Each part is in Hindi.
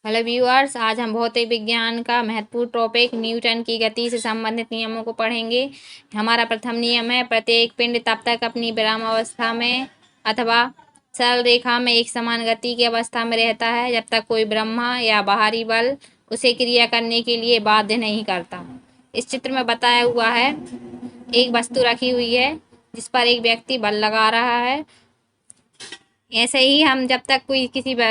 हेलो व्यूअर्स, आज हम भौतिक विज्ञान का महत्वपूर्ण टॉपिक न्यूटन की गति से संबंधित नियमों को पढ़ेंगे। हमारा प्रथम नियम है, प्रत्येक पिंड तब तक अपनी विरामावस्था में अथवा सरल रेखा में एक समान गति की अवस्था में रहता है जब तक कोई ब्रह्मा या बाहरी बल उसे क्रिया करने के लिए बाध्य नहीं करता। इस चित्र में बताया हुआ है, एक वस्तु रखी हुई है जिस पर एक व्यक्ति बल लगा रहा है। ऐसे ही हम जब तक कोई किसी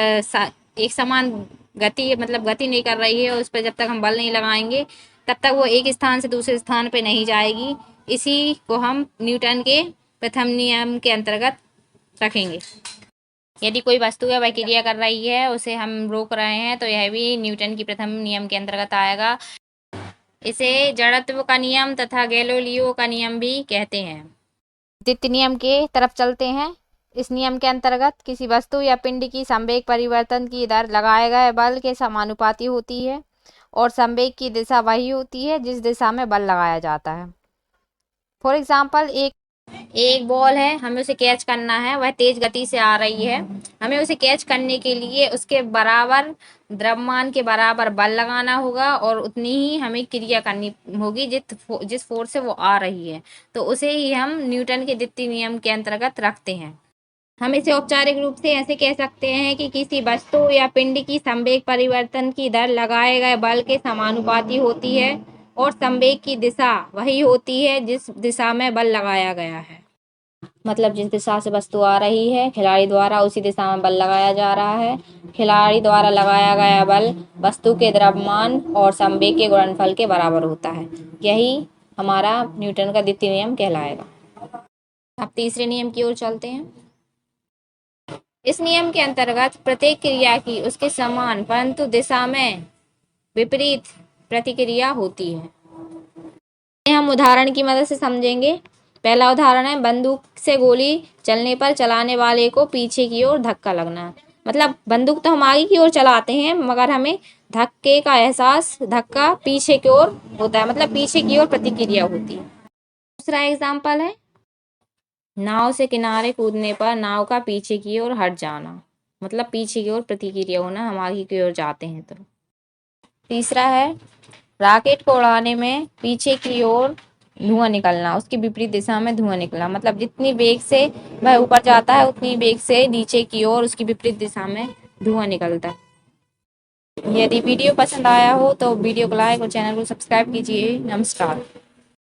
एक समान गति मतलब गति नहीं कर रही है उस पर जब तक हम बल नहीं लगाएंगे तब तक वो एक स्थान से दूसरे स्थान पे नहीं जाएगी। इसी को हम न्यूटन के प्रथम नियम के अंतर्गत रखेंगे। यदि कोई वस्तु है वह क्रिया कर रही है, उसे हम रोक रहे हैं, तो यह भी न्यूटन की प्रथम नियम के अंतर्गत आएगा। इसे जड़त्व का नियम तथा गैलीलियो का नियम भी कहते हैं। द्वितीय नियम के तरफ चलते हैं। इस नियम के अंतर्गत किसी वस्तु या पिंड की संवेग परिवर्तन की दर लगाए गए बल के समानुपाती होती है और संवेग की दिशा वही होती है जिस दिशा में बल लगाया जाता है। फॉर एग्जाम्पल, एक बॉल है, हमें उसे कैच करना है, वह तेज गति से आ रही है। हमें उसे कैच करने के लिए उसके बराबर द्रव्यमान के बराबर बल लगाना होगा और उतनी ही हमें क्रिया करनी होगी जिस फोर्स से वो आ रही है। तो उसे ही हम न्यूटन के द्वितीय नियम के अंतर्गत रखते हैं। हम इसे औपचारिक रूप से ऐसे कह सकते हैं कि किसी वस्तु या पिंड की संवेग परिवर्तन की दर लगाए गए बल के समानुपाती होती है और संवेग की दिशा वही होती है जिस दिशा में बल लगाया गया है। मतलब जिस दिशा से वस्तु आ रही है, खिलाड़ी द्वारा उसी दिशा में बल लगाया जा रहा है। खिलाड़ी द्वारा लगाया गया बल वस्तु के द्रव्यमान और संवेग के गुणनफल के बराबर होता है। यही हमारा न्यूटन का द्वितीय नियम कहलाएगा। अब तीसरे नियम की ओर चलते हैं। इस नियम के अंतर्गत प्रत्येक क्रिया की उसके समान परंतु दिशा में विपरीत प्रतिक्रिया होती है। हम उदाहरण की मदद से समझेंगे। पहला उदाहरण है, बंदूक से गोली चलने पर चलाने वाले को पीछे की ओर धक्का लगना। मतलब बंदूक तो हम आगे की ओर चलाते हैं मगर हमें धक्के का एहसास धक्का पीछे की ओर होता है, मतलब पीछे की ओर प्रतिक्रिया होती है। दूसरा एग्जाम्पल है, नाव से किनारे कूदने पर नाव का पीछे की ओर हट जाना। मतलब पीछे की ओर प्रतिक्रिया होना, हम आगे की ओर जाते हैं तो। तीसरा है, रॉकेट को उड़ाने में पीछे की ओर धुआं निकलना, उसकी विपरीत दिशा में धुआं निकला। मतलब जितनी वेग से वह ऊपर जाता है उतनी वेग से नीचे की ओर उसकी विपरीत दिशा में धुआं निकलता है। यदि वीडियो पसंद आया हो तो वीडियो को लाइक और चैनल को सब्सक्राइब कीजिए। नमस्कार।